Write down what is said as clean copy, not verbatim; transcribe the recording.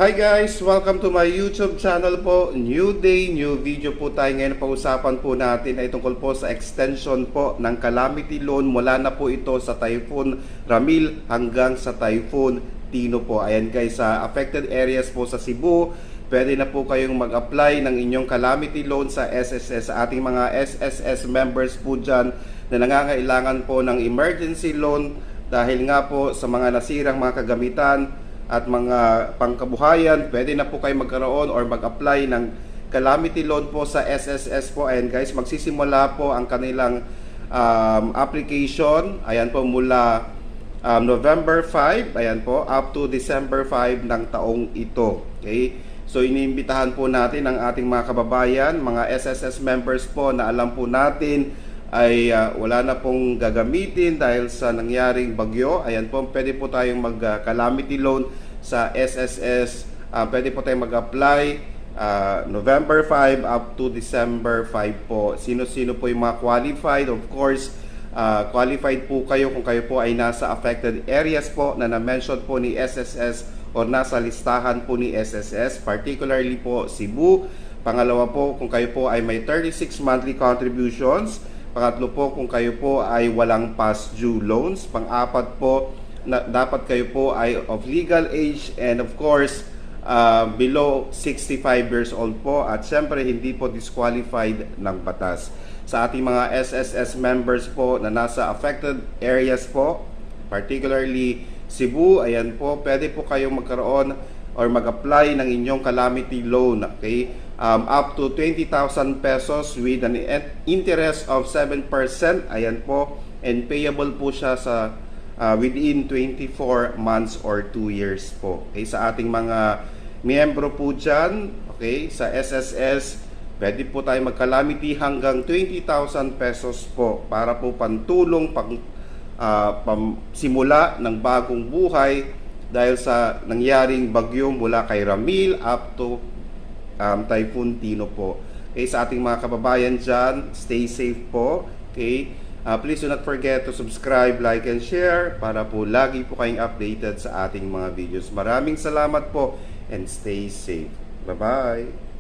Hi guys! Welcome to my YouTube channel po. New day, new video po tayo. Ngayon pag-usapan po natin ay tungkol po sa extension po ng calamity loan. Mula na po ito sa Typhoon Ramil hanggang sa Typhoon Tino po. Ayan guys, sa affected areas po sa Cebu, pwede na po kayong mag-apply ng inyong calamity loan sa SSS. Sa ating mga SSS members po dyan na nangangailangan po ng emergency loan dahil nga po sa mga nasirang mga kagamitan at mga pangkabuhayan, pwede na po kayo magkaroon or mag-apply ng calamity loan po sa SSS po. Ayan guys, magsisimula po ang kanilang application, ayan po, mula November 5, ayan po, up to December 5 ng taong ito. Okay? So iniimbitahan po natin ang ating mga kababayan, mga SSS members po na alam po natin ay wala na pong gagamitin dahil sa nangyaring bagyo. Ayan po, pwede po tayong mag-calamity loan sa SSS. Pwede po tayong mag-apply November 5 up to December 5 po. Sino-sino po yung mga qualified? Of course, qualified po kayo kung kayo po ay nasa affected areas po na na-mention po ni SSS o nasa listahan po ni SSS, particularly po Cebu. Pangalawa po, kung kayo po ay may 36 monthly contributions. Pangatlo po, kung kayo po ay walang past due loans. Pang-apat po, dapat kayo po ay of legal age and of course below 65 years old po, at syempre hindi po disqualified ng batas. Sa ating mga SSS members po na nasa affected areas po, particularly Cebu, ayan po, pwede po kayong magkaroon or mag-apply ng inyong calamity loan, okay? Up to 20,000 pesos with an interest of 7%, ayan po, and payable po siya sa within 24 months or 2 years po. Okay, sa ating mga miyembro po dyan, okay, sa SSS, pwede po tayo mag-calamity hanggang 20,000 pesos po para po pantulong simula ng bagong buhay dahil sa nangyaring bagyo mula kay Ramil up to Typhoon Tino po. Okay, sa ating mga kababayan dyan, stay safe po. Okay, please do not forget to subscribe, like, and share para po lagi po kayong updated sa ating mga videos. Maraming salamat po and stay safe. Bye-bye!